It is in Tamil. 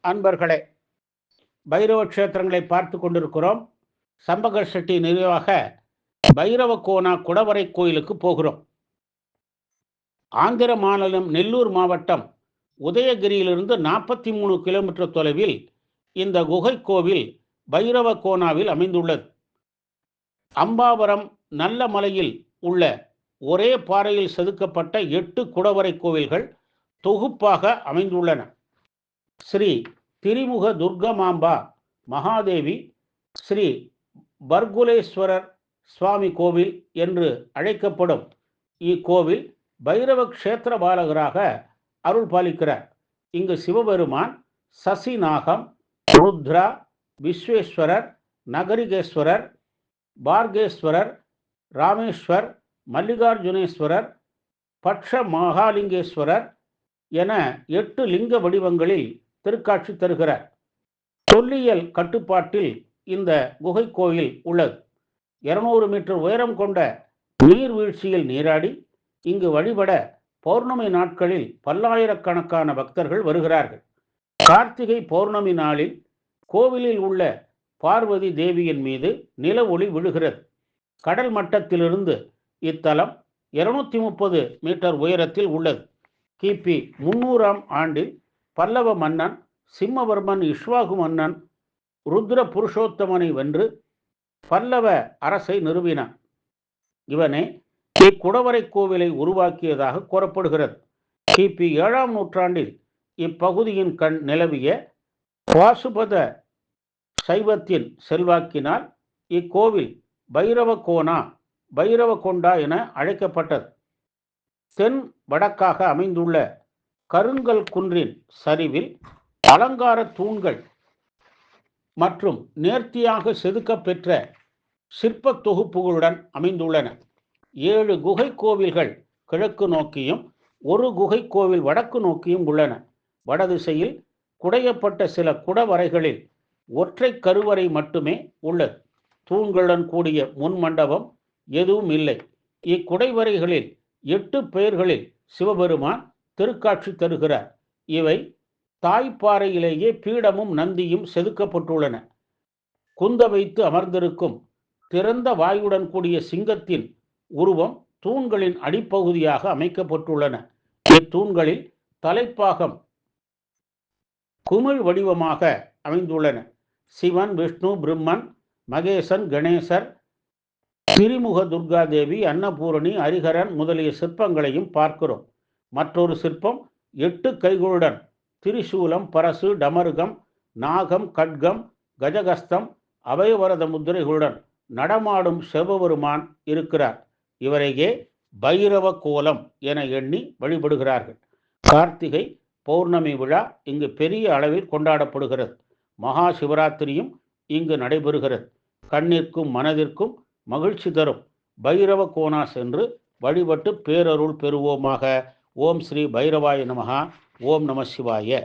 அன்பர்களே, பைரவ க்ஷேத்திரங்களை பார்த்து கொண்டிருக்கிறோம். சம்பகர் செட்டி நினைவாக பைரவ கோனா குடவரை கோயிலுக்கு போகிறோம். ஆந்திர மாநிலம் நெல்லூர் மாவட்டம் உதயகிரியிலிருந்து 43 கிலோமீட்டர் தொலைவில் இந்த குகை கோவில் பைரவ கோனாவில் அமைந்துள்ளது. அம்பாவரம் நல்ல மலையில் உள்ள ஒரே பாறையில் செதுக்கப்பட்ட 8 குடவரை கோவில்கள் தொகுப்பாக அமைந்துள்ளன. ஸ்ரீ திரிமுக துர்கமாம்பா மகாதேவி, ஸ்ரீ பர்குலேஸ்வரர் சுவாமி கோவில் என்று அழைக்கப்படும் இக்கோவில் பைரவ க்ஷேத்திர பாலகராக அருள் பாலிக்கிறார். இங்கு சிவபெருமான் சசிநாகம், ருத்ரா, விஸ்வேஸ்வரர், நகரிகேஸ்வரர், பார்கேஸ்வரர், ராமேஸ்வர், மல்லிகார்ஜுனேஸ்வரர், பட்ச மகாலிங்கேஸ்வரர் என 8 லிங்க வடிவங்களில் திருக்காட்சி தருகிறார். தொல்லியல் கட்டுப்பாட்டில் இந்த குகை கோயில் உள்ளது. 200 மீட்டர் உயரம் கொண்ட நீர்வீழ்ச்சியில் நீராடி இங்கு வழிபட பௌர்ணமி நாட்களில் பல்லாயிரக்கணக்கான பக்தர்கள் வருகிறார்கள். கார்த்திகை பௌர்ணமி நாளில் கோவிலில் உள்ள பார்வதி தேவியின் மீது நில ஒளி விழுகிறது. கடல் மட்டத்திலிருந்து இத்தலம் 230 மீட்டர் உயரத்தில் உள்ளது. கிபி 300ஆம் ஆண்டில் பல்லவ மன்னன் சிம்மவர்மன் இஷ்வாகு மன்னன் ருத்ர புருஷோத்தமனை வென்று பல்லவ அரசை நிறுவினான். இவனே இக்குடவரை கோவிலை உருவாக்கியதாக கூறப்படுகிறது. கிபி 7ஆம் நூற்றாண்டில் இப்பகுதியின் கண் நிலவிய பாசுபத சைவத்தின் செல்வாக்கினால் இக்கோவில் பைரவ கோனா, பைரவ கொண்டா என அழைக்கப்பட்டது. தென் வடக்காக அமைந்துள்ள கருங்கல் குன்றின் சரிவில் அலங்கார தூண்கள் மற்றும் நேர்த்தியாக செதுக்கப்பெற்ற சிற்ப தொகுப்புகளுடன் அமைந்துள்ளன. 7 குகை கோவில்கள் கிழக்கு நோக்கியும் 1 குகை கோவில் வடக்கு நோக்கியும் உள்ளன. வடதிசையில் குடையப்பட்ட சில குடவரைகளில் ஒற்றை கருவறை மட்டுமே உள்ளது. தூண்களுடன் கூடிய முன் மண்டபம் எதுவும் இல்லை. இக்குடைவரைகளில் 8 பெயர்களில் சிவபெருமான் திருக்காட்சி தருகிறார். இவை தாய்ப்பாறையிலேயே பீடமும் நந்தியும் செதுக்கப்பட்டுள்ளன. குந்த வைத்து அமர்ந்திருக்கும் திறந்த வாயுடன் கூடிய சிங்கத்தின் உருவம் தூண்களின் அடிப்பகுதியாக அமைக்கப்பட்டுள்ளன. இத்தூண்களில் தலைப்பாகம் குமிழ் வடிவமாக அமைந்துள்ளன. சிவன், விஷ்ணு, பிரம்மன், மகேசன், கணேசர், திரிமுக துர்காதேவி, அன்னபூரணி, ஹரிஹரன் முதலிய சிற்பங்களையும் பார்க்கிறோம். மற்றொரு சிற்பம் 8 கைகளுடன் திரிசூலம், பரசு, டமருகம், நாகம், கட்கம், கஜகஸ்தம், அபயவரத முத்திரைகளுடன் நடமாடும் சிவபெருமான் இருக்கிறார். இவரையே பைரவ கோலம் என எண்ணி வழிபடுகிறார்கள். கார்த்திகை பௌர்ணமி விழா இங்கு பெரிய அளவில் கொண்டாடப்படுகிறது. மகா சிவராத்திரியும் இங்கு நடைபெறுகிறது. கண்ணிற்கும் மனதிற்கும் மகிழ்ச்சி தரும் பைரவ கோனா சென்று வழிபட்டு பேரருள் பெறுவோமாக. ஓம் ஸ்ரீ பைரவாய நமஹா. ஓம் நம சிவாய.